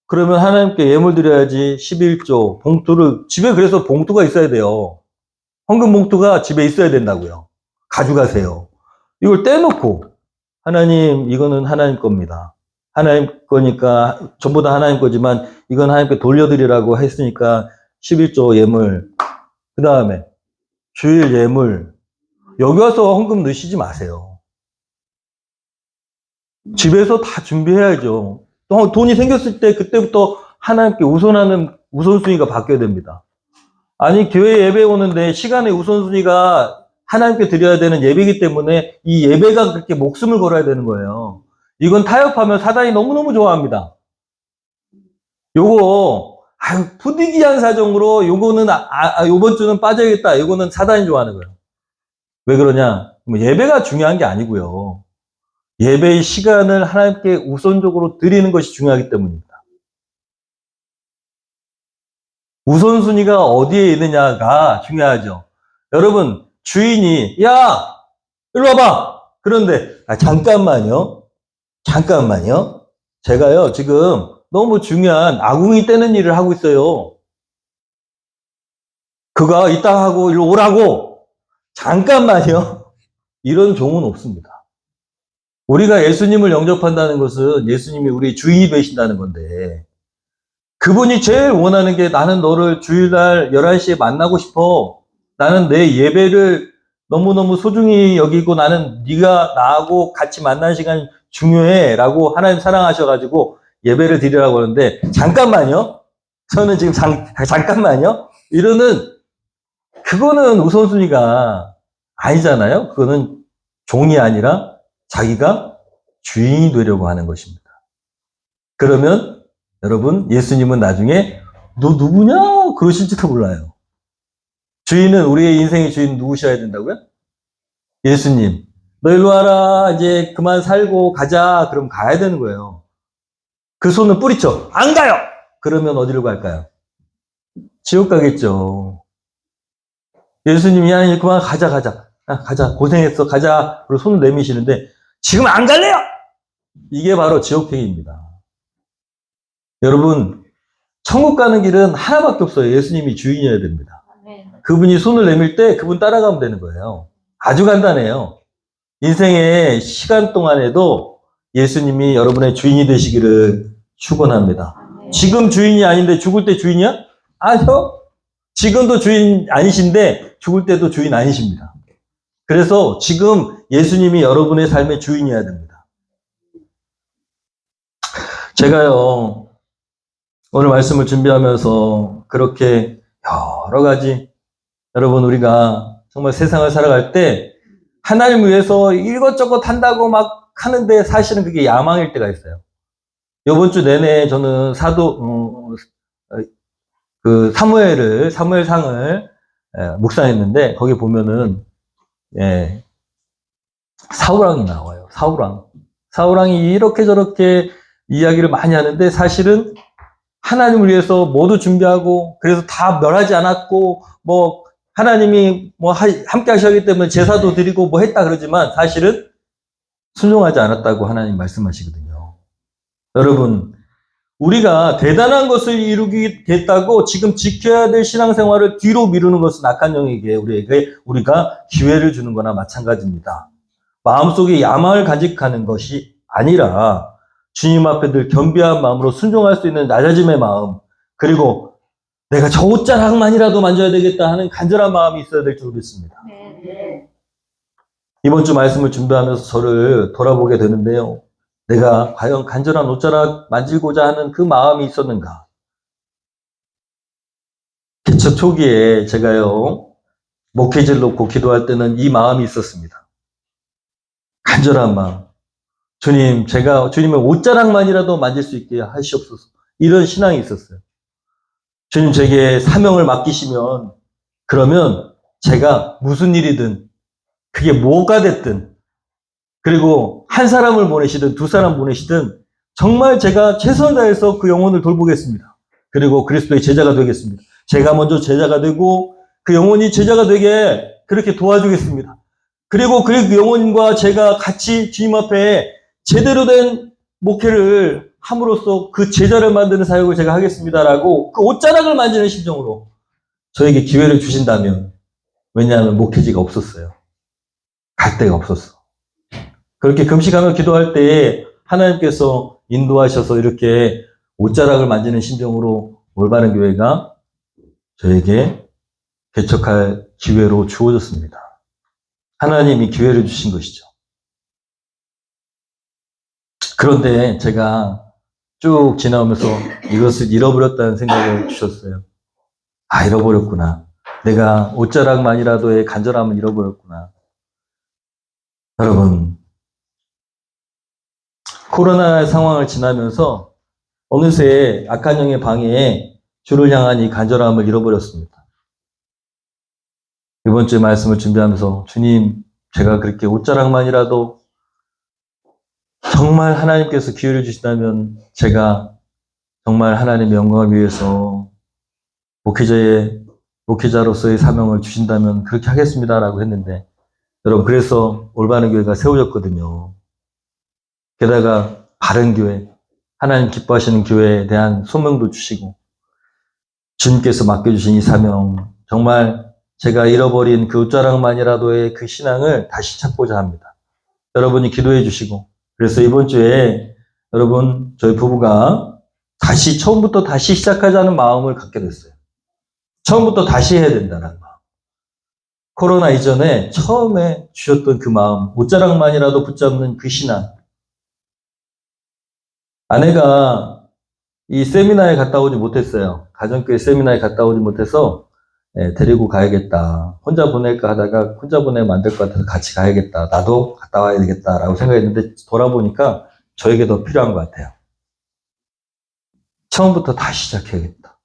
그러면 하나님께 예물 드려야지. 11조 봉투를 집에 그래서 봉투가 있어야 돼요. 헌금 봉투가 집에 있어야 된다고요. 가져가세요. 이걸 떼놓고 하나님 이거는 하나님 겁니다. 하나님 거니까 전부 다 하나님 거지만 이건 하나님께 돌려드리라고 했으니까 11조 예물 그 다음에 주일 예물 여기 와서 헌금 넣으시지 마세요. 집에서 다 준비해야죠. 돈이 생겼을 때 그때부터 하나님께 우선하는 우선순위가 바뀌어야 됩니다. 아니 교회 예배 오는데 시간의 우선순위가 하나님께 드려야 되는 예배이기 때문에 이 예배가 그렇게 목숨을 걸어야 되는 거예요. 이건 타협하면 사단이 너무너무 좋아합니다. 요거 부득이한 사정으로 요거는 요번 주는 빠져야겠다. 요거는 사단이 좋아하는 거예요. 왜 그러냐? 예배가 중요한 게 아니고요. 예배의 시간을 하나님께 우선적으로 드리는 것이 중요하기 때문입니다. 우선순위가 어디에 있느냐가 중요하죠. 여러분, 주인이, 야! 일로 와봐! 그런데, 잠깐만요. 제가요, 지금 너무 중요한 아궁이 떼는 일을 하고 있어요. 그거 이따 하고 일로 오라고! 잠깐만요. 이런 종은 없습니다. 우리가 예수님을 영접한다는 것은 예수님이 우리 주인이 되신다는 건데, 그분이 제일 원하는 게 나는 너를 주일날 11시에 만나고 싶어. 나는 내 예배를 너무너무 소중히 여기고 나는 네가 나하고 같이 만나는 시간이 중요해. 라고 하나님 사랑하셔가지고 예배를 드리라고 하는데, 잠깐만요. 저는 지금 잠깐만요. 그거는 우선순위가 아니잖아요. 그거는 종이 아니라 자기가 주인이 되려고 하는 것입니다. 그러면 여러분 예수님은 나중에 너 누구냐? 그러실지도 몰라요. 주인은 우리의 인생의 주인 누구셔야 된다고요? 예수님. 너 일로 와라. 이제 그만 살고 가자. 그럼 가야 되는 거예요. 그 손을 뿌리쳐. 안 가요. 그러면 어디로 갈까요? 지옥 가겠죠. 예수님이 야 이제 그만 가자. 가자. 고생했어. 가자. 그리고 손을 내미시는데 지금 안 갈래요. 이게 바로 지옥행위입니다. 여러분 천국 가는 길은 하나밖에 없어요. 예수님이 주인이어야 됩니다. 그분이 손을 내밀 때 그분 따라가면 되는 거예요. 아주 간단해요. 인생의 시간 동안에도 예수님이 여러분의 주인이 되시기를 축원합니다. 지금 주인이 아닌데 죽을 때 주인이야? 아니요. 지금도 주인 아니신데 죽을 때도 주인 아니십니다. 그래서 지금 예수님이 여러분의 삶의 주인이어야 됩니다. 제가요, 오늘 말씀을 준비하면서 그렇게 여러 가지, 여러분, 우리가 정말 세상을 살아갈 때 하나님을 위해서 이것저것 한다고 막 하는데 사실은 그게 야망일 때가 있어요. 이번 주 내내 저는 사무엘상을 묵상했는데 거기 보면은 사울왕이 나와요. 사울왕이 이렇게 저렇게 이야기를 많이 하는데 사실은 하나님을 위해서 모두 준비하고 그래서 다 멸하지 않았고 뭐 하나님이 뭐 함께 하셨기 때문에 제사도 드리고 뭐 했다 그러지만 사실은 순종하지 않았다고 하나님 말씀하시거든요. 여러분, 우리가 대단한 것을 이루겠다고 지금 지켜야 될 신앙생활을 뒤로 미루는 것은 악한 영에게 우리가 기회를 주는 거나 마찬가지입니다. 마음속에 야망을 간직하는 것이 아니라 주님 앞에 늘 겸비한 마음으로 순종할 수 있는 낮아짐의 마음, 그리고 내가 저 옷자락만이라도 만져야 되겠다 하는 간절한 마음이 있어야 될 줄 믿습니다. 이번 주 말씀을 준비하면서 저를 돌아보게 되는데요. 내가 과연 간절한 옷자락 만지고자 하는 그 마음이 있었는가? 개척 초기에 제가요, 목회지를 놓고 기도할 때는 이 마음이 있었습니다. 간절한 마음. 주님, 제가 주님의 옷자락만이라도 만질 수 있게 하시옵소서. 이런 신앙이 있었어요. 주님, 제게 사명을 맡기시면 그러면 제가 무슨 일이든 그게 뭐가 됐든 그리고 한 사람을 보내시든 두 사람 보내시든 정말 제가 최선을 다해서 그 영혼을 돌보겠습니다. 그리고 그리스도의 제자가 되겠습니다. 제가 먼저 제자가 되고 그 영혼이 제자가 되게 그렇게 도와주겠습니다. 그리고 그 영혼과 제가 같이 주님 앞에 제대로 된 목회를 함으로써 그 제자를 만드는 사역을 제가 하겠습니다라고 그 옷자락을 만지는 심정으로 저에게 기회를 주신다면, 왜냐하면 목회지가 없었어요. 갈 데가 없었어. 그렇게 금식하며 기도할 때에 하나님께서 인도하셔서 이렇게 옷자락을 만지는 심정으로 올바른 교회가 저에게 개척할 기회로 주어졌습니다. 하나님이 기회를 주신 것이죠. 그런데 제가 쭉 지나오면서 이것을 잃어버렸다는 생각을 주셨어요. 아, 잃어버렸구나. 내가 옷자락만이라도의 간절함을 잃어버렸구나. 여러분, 코로나 상황을 지나면서 어느새 악한 영의 방해에 주를 향한 이 간절함을 잃어버렸습니다. 이번 주에 말씀을 준비하면서 주님, 제가 그렇게 옷자락만이라도 정말 하나님께서 기회를 주신다면 제가 정말 하나님의 영광을 위해서 목회자로서의 사명을 주신다면 그렇게 하겠습니다라고 했는데, 여러분, 그래서 올바른 교회가 세워졌거든요. 게다가 바른 교회, 하나님 기뻐하시는 교회에 대한 소명도 주시고 주님께서 맡겨주신 이 사명, 정말 제가 잃어버린 그 옷자락만이라도의 그 신앙을 다시 찾고자 합니다. 여러분이 기도해 주시고, 그래서 이번 주에 여러분, 저희 부부가 처음부터 다시 시작하자는 마음을 갖게 됐어요. 처음부터 다시 해야 된다는 마음. 코로나 이전에 처음에 주셨던 그 마음, 옷자락만이라도 붙잡는 그 신앙. 아내가 이 세미나에 갔다 오지 못했어요. 가정교회 세미나에 갔다 오지 못해서 데리고 가야겠다. 혼자 보낼까 하다가 혼자 보내면 안 될 것 같아서 같이 가야겠다. 나도 갔다 와야 되겠다라고 생각했는데 돌아보니까 저에게 더 필요한 것 같아요. 처음부터 다시 시작해야겠다.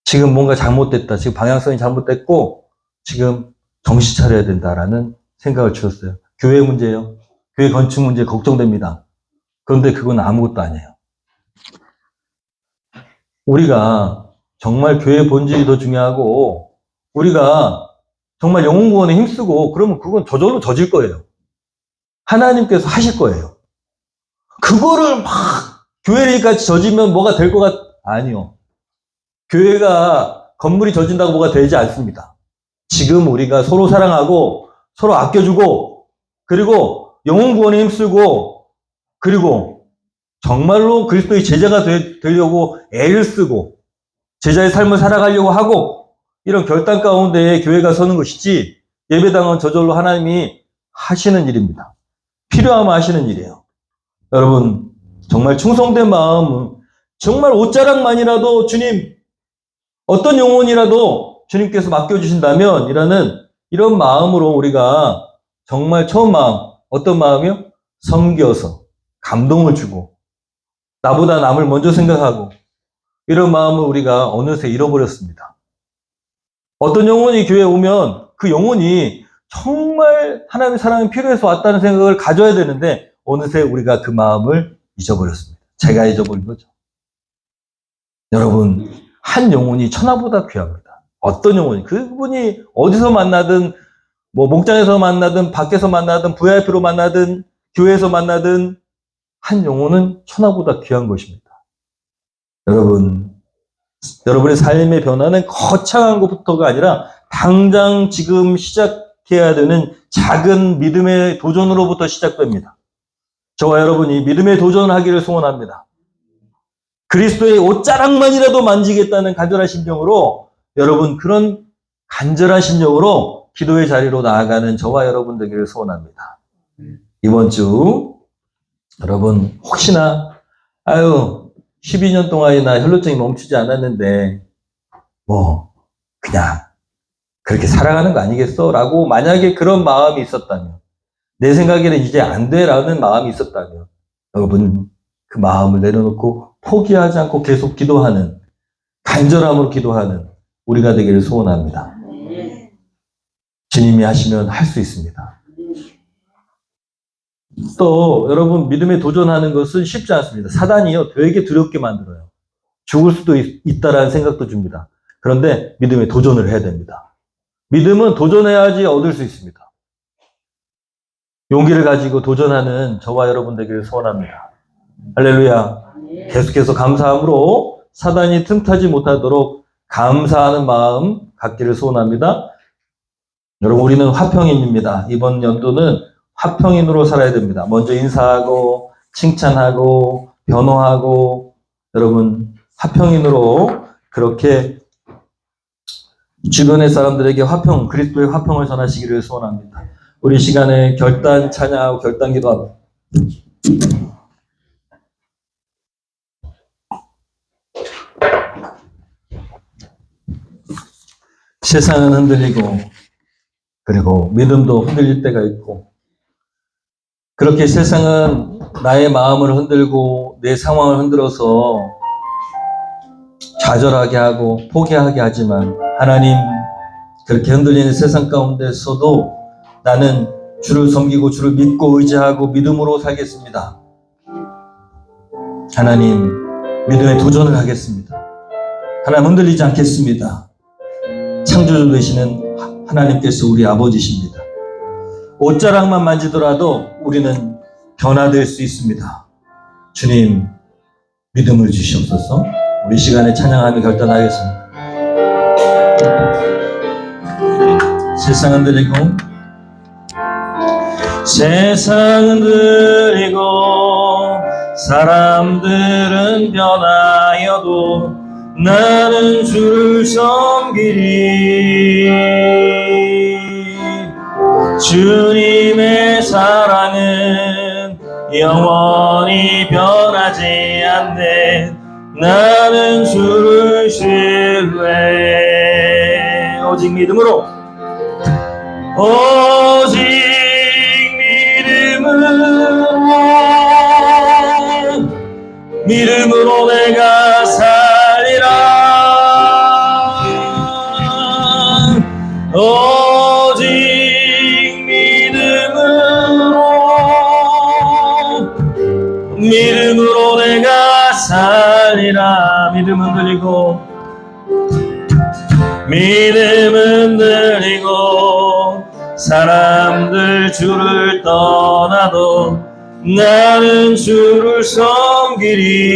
지금 뭔가 잘못됐다. 지금 방향성이 잘못됐고 지금 정신 차려야 된다라는 생각을 주셨어요. 교회 문제요. 교회 건축 문제 걱정됩니다. 그런데 그건 아무것도 아니에요. 우리가 정말 교회 본질이 더 중요하고 우리가 정말 영혼 구원에 힘쓰고 그러면 그건 저절로 져질 거예요. 하나님께서 하실 거예요. 그거를 막 교회까지 져지면 뭐가 될 것 아니요. 교회가 건물이 져진다고 뭐가 되지 않습니다. 지금 우리가 서로 사랑하고 서로 아껴주고 그리고 영혼 구원에 힘쓰고, 그리고 정말로 그리스도의 제자가 되려고 애를 쓰고 제자의 삶을 살아가려고 하고, 이런 결단 가운데 교회가 서는 것이지, 예배당은 저절로 하나님이 하시는 일입니다. 필요하면 하시는 일이에요. 여러분, 정말 충성된 마음, 정말 옷자락만이라도 주님, 어떤 영혼이라도 주님께서 맡겨주신다면 이런 마음으로 우리가 정말 처음 마음, 어떤 마음이요? 섬겨서 감동을 주고 나보다 남을 먼저 생각하고, 이런 마음을 우리가 어느새 잃어버렸습니다. 어떤 영혼이 교회에 오면 그 영혼이 정말 하나님의 사랑이 필요해서 왔다는 생각을 가져야 되는데, 어느새 우리가 그 마음을 잊어버렸습니다. 제가 잊어버린 거죠. 여러분, 한 영혼이 천하보다 귀합니다. 어떤 영혼이, 그분이 어디서 만나든, 목장에서 만나든, 밖에서 만나든, VIP로 만나든, 교회에서 만나든, 한 영혼은 천하보다 귀한 것입니다. 여러분의 삶의 변화는 거창한 것부터가 아니라 당장 지금 시작해야 되는 작은 믿음의 도전으로부터 시작됩니다. 저와 여러분이 믿음의 도전을 하기를 소원합니다. 그리스도의 옷자락만이라도 만지겠다는 간절한 심정으로, 여러분, 그런 간절한 심정으로 기도의 자리로 나아가는 저와 여러분 되기를 소원합니다. 이번 주 여러분, 혹시나 12년 동안이나 혈루증이 멈추지 않았는데 그냥 그렇게 살아가는 거 아니겠어? 라고 만약에 그런 마음이 있었다면, 내 생각에는 이제 안 돼 라는 마음이 있었다면, 여러분, 그 마음을 내려놓고 포기하지 않고 계속 기도하는, 간절함으로 기도하는 우리가 되기를 소원합니다. 주님이 하시면 할 수 있습니다. 또 여러분, 믿음에 도전하는 것은 쉽지 않습니다. 사단이요, 되게 두렵게 만들어요. 죽을 수도 있다라는 생각도 줍니다. 그런데 믿음에 도전을 해야 됩니다. 믿음은 도전해야지 얻을 수 있습니다. 용기를 가지고 도전하는 저와 여러분 되기를 소원합니다. 할렐루야. 계속해서 감사함으로 사단이 틈타지 못하도록 감사하는 마음 갖기를 소원합니다. 여러분, 우리는 화평인입니다. 이번 연도는 화평인으로 살아야 됩니다. 먼저 인사하고 칭찬하고 변호하고, 여러분, 화평인으로 그렇게 주변의 사람들에게 화평, 그리스도의 화평을 전하시기를 소원합니다. 우리 시간에 결단 찬양하고 결단 기도하고, 세상은 흔들리고, 그리고 믿음도 흔들릴 때가 있고, 그렇게 세상은 나의 마음을 흔들고 내 상황을 흔들어서 좌절하게 하고 포기하게 하지만, 하나님, 그렇게 흔들리는 세상 가운데서도 나는 주를 섬기고 주를 믿고 의지하고 믿음으로 살겠습니다. 하나님, 믿음에 도전을 하겠습니다. 하나님, 흔들리지 않겠습니다. 창조주 되시는 하나님께서 우리 아버지십니다. 옷자락만 만지더라도 우리는 변화될 수 있습니다. 주님, 믿음을 주시옵소서. 우리 시간에 찬양하며 결단하겠습니다. 세상은 흔들리고, 세상은 흔들리고 사람들은 변하여도 나는 주를 섬기리. 주님의 사랑은 영원히 변하지 않네. 나는 주를 신뢰. 오직 믿음으로, 오직 믿음으로 내가 살리라. 오직 믿음으로 내가 살리라. 믿음 흔들리고, 믿음 흔들리고 사람들 주를 떠나도 나는 주를 섬기리.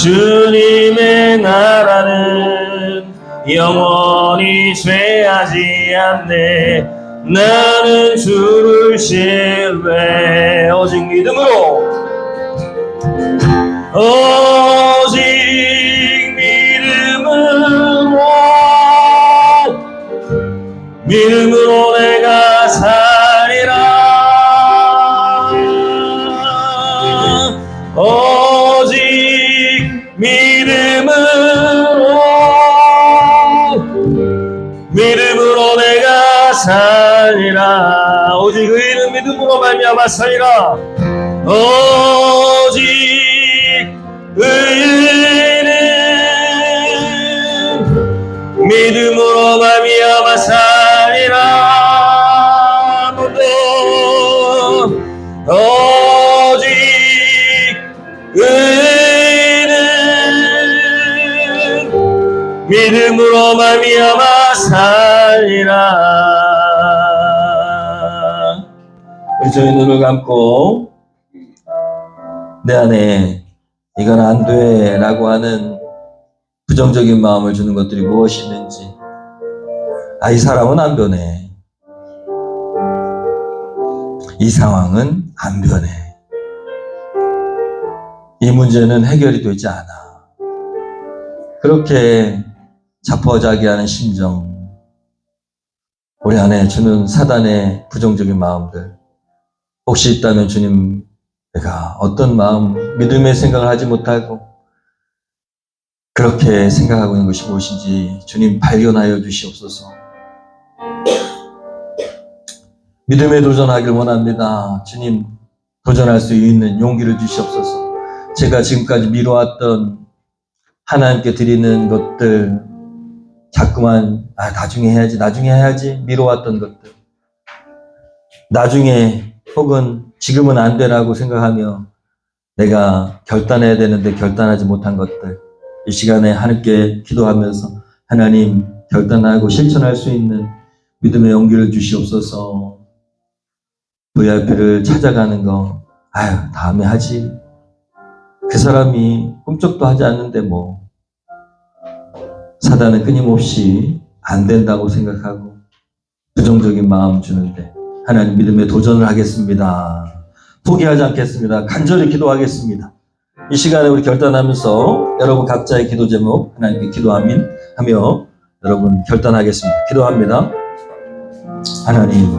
주님의 나라는 영원히 쇠하지 않네. 나는 주를 신뢰 오직 믿음으로 믿음으로 내가 살리라. 오직 믿음으로 내가 살리라. 오직 의인은 믿음으로 말미암아 살리라. 오직 의인은 믿음으로 말미암아 살리라. 오직 의인은 믿음으로 말미암아 살리라. 우리 저희 눈을 감고 내 안에 이건 안 돼 라고 하는 부정적인 마음을 주는 것들이 무엇이 있는지. 이 사람은 안 변해. 이 상황은 안 변해. 이 문제는 해결이 되지 않아. 그렇게 자포자기하는 심정, 우리 안에 주는 사단의 부정적인 마음들, 혹시 있다면 주님, 내가 어떤 마음, 믿음의 생각을 하지 못하고 그렇게 생각하고 있는 것이 무엇인지 주님 발견하여 주시옵소서. 믿음에 도전하길 원합니다. 주님, 도전할 수 있는 용기를 주시옵소서. 제가 지금까지 미뤄왔던 하나님께 드리는 것들, 자꾸만 나중에 해야지 미뤄왔던 것들, 나중에 혹은 지금은 안 되라고 생각하며 내가 결단해야 되는데 결단하지 못한 것들, 이 시간에 하나님께 기도하면서 하나님, 결단하고 실천할 수 있는 믿음의 용기를 주시옵소서. VIP를 찾아가는 거 다음에 하지, 그 사람이 꿈쩍도 하지 않는데 뭐. 사단은 끊임없이 안 된다고 생각하고 부정적인 마음 주는데, 하나님 믿음에 도전을 하겠습니다. 포기하지 않겠습니다. 간절히 기도하겠습니다. 이 시간에 우리 결단하면서 여러분 각자의 기도 제목 하나님께 기도하며 여러분 결단하겠습니다. 기도합니다. 하나님,